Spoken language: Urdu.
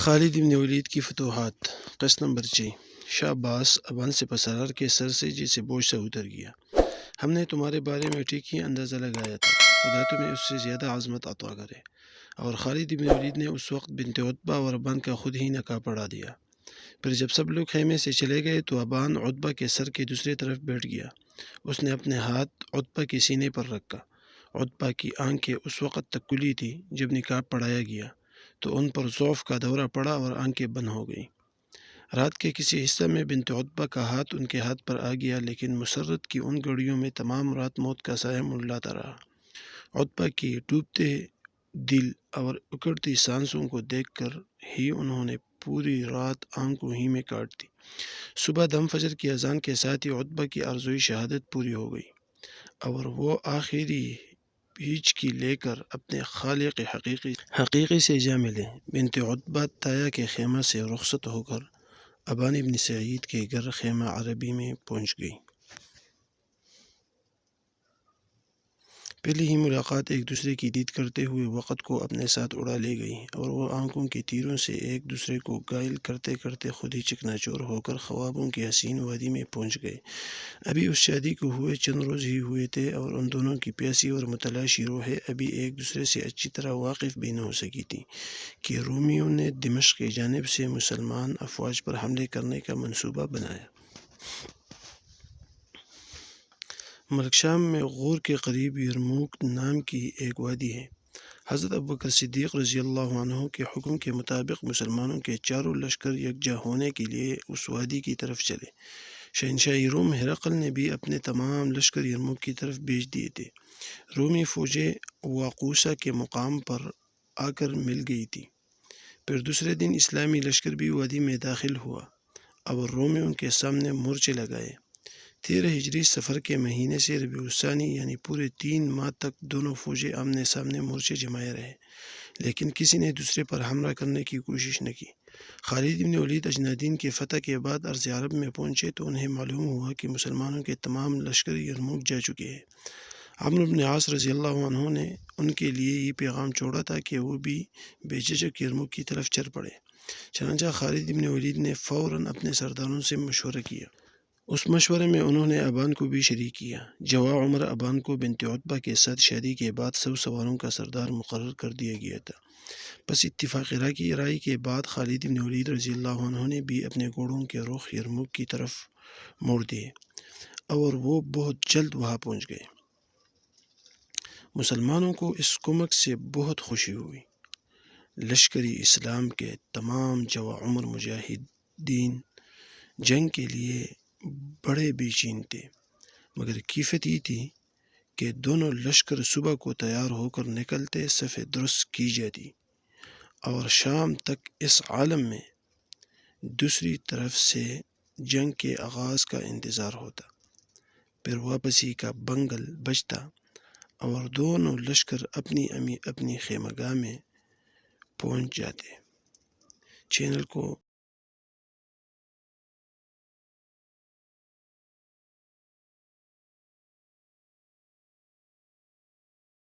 خالد بن ولید کی فتوحات۔ قسط نمبر 6۔ شاہ عباس ابان سے پسرار کے سر سے جیسے بوجھ سے اتر گیا۔ ہم نے تمہارے بارے میں ٹھیک ہی اندازہ لگایا تھا، خدا تمہیں اس سے زیادہ عظمت عطا کرے۔ اور خالد بن ولید نے اس وقت بنت عتبہ اور ابان کا خود ہی نکاح پڑھا دیا۔ پھر جب سب لوگ خیمے سے چلے گئے تو ابان عتبہ کے سر کے دوسری طرف بیٹھ گیا۔ اس نے اپنے ہاتھ عتبہ کے سینے پر رکھا۔ عتبہ کی آنکھیں اس وقت تک کھلی تھی جب نکاح پڑھایا گیا تو ان پر ضعف کا دورہ پڑا اور آنکھیں بند ہو گئیں۔ رات کے کسی حصہ میں بنت عتبہ کا ہاتھ ان کے ہاتھ پر آ گیا، لیکن مسرت کی ان گھڑیوں میں تمام رات موت کا سایہ منڈلاتا رہا۔ عتبہ کی ڈوبتے دل اور اکڑتی سانسوں کو دیکھ کر ہی انہوں نے پوری رات آنکھوں ہی میں کاٹ دی۔ صبح دم فجر کی اذان کے ساتھ ہی عتبہ کی آرزوئی شہادت پوری ہو گئی اور وہ آخری ہچکی لے کر اپنے خالق حقیقی سے جا ملے۔ بنت عتبہ تایا کے خیمہ سے رخصت ہو کر ابان بن سعید کے گھر خیمہ عربی میں پہنچ گئی۔ پہلی ہی ملاقات ایک دوسرے کی دید کرتے ہوئے وقت کو اپنے ساتھ اڑا لے گئی اور وہ آنکھوں کے تیروں سے ایک دوسرے کو گائل کرتے کرتے خود ہی چکنا چور ہو کر خوابوں کی حسین وادی میں پہنچ گئے۔ ابھی اس شادی کو ہوئے چند روز ہی ہوئے تھے اور ان دونوں کی پیاسی اور متلاشی روحیں ابھی ایک دوسرے سے اچھی طرح واقف بھی نہ ہو سکی تھیں کہ رومیوں نے دمشق کی جانب سے مسلمان افواج پر حملے کرنے کا منصوبہ بنایا۔ ملک شام میں غور کے قریب یرموک نام کی ایک وادی ہے۔ حضرت ابوبکر صدیق رضی اللہ عنہ کے حکم کے مطابق مسلمانوں کے چاروں لشکر یکجا ہونے کے لیے اس وادی کی طرف چلے۔ شہنشاہ روم ہرقل نے بھی اپنے تمام لشکر یرموک کی طرف بھیج دیے تھے۔ رومی فوجیں واقوسہ کے مقام پر آ کر مل گئی تھی۔ پھر دوسرے دن اسلامی لشکر بھی وادی میں داخل ہوا اور رومیوں کے سامنے مورچے لگائے۔ 13 ہجری صفر کے مہینے سے ربیع الثانی یعنی پورے 3 ماہ تک دونوں فوجیں آمنے سامنے مورچے جمائے رہے، لیکن کسی نے دوسرے پر حملہ کرنے کی کوشش نہ کی۔ خالد بن ولید اجنادین کی فتح کے بعد ارض عرب میں پہنچے تو انہیں معلوم ہوا کہ مسلمانوں کے تمام لشکر یرموک جا چکے ہیں۔ عمرو بن عاص رضی اللہ عنہ نے ان کے لیے یہ پیغام چھوڑا تھا کہ وہ بھی بے جھجک یرموک کی طرف چل پڑے۔ چنانچہ خالد بن ولید نے فوراً اپنے سرداروں سے مشورہ کیا۔ اس مشورے میں انہوں نے ابان کو بھی شریک کیا۔ جواں عمر ابان کو بنت عتبہ کے ساتھ شادی کے بعد سب سواروں کا سردار مقرر کر دیا گیا تھا۔ بس اتفاق رائے کے بعد خالد بن ولید رضی اللہ عنہ نے بھی اپنے گھوڑوں کے رخ یرموک کی طرف موڑ دیے اور وہ بہت جلد وہاں پہنچ گئے۔ مسلمانوں کو اس کمک سے بہت خوشی ہوئی۔ لشکری اسلام کے تمام جواں عمر مجاہدین جنگ کے لیے بڑے بے چین تھے، مگر کیفیت یہ تھی کہ دونوں لشکر صبح کو تیار ہو کر نکلتے، صف درست کی جاتی اور شام تک اس عالم میں دوسری طرف سے جنگ کے آغاز کا انتظار ہوتا، پھر واپسی کا بنگل بجتا اور دونوں لشکر اپنی خیمہ گاہ میں پہنچ جاتے۔ چینل کو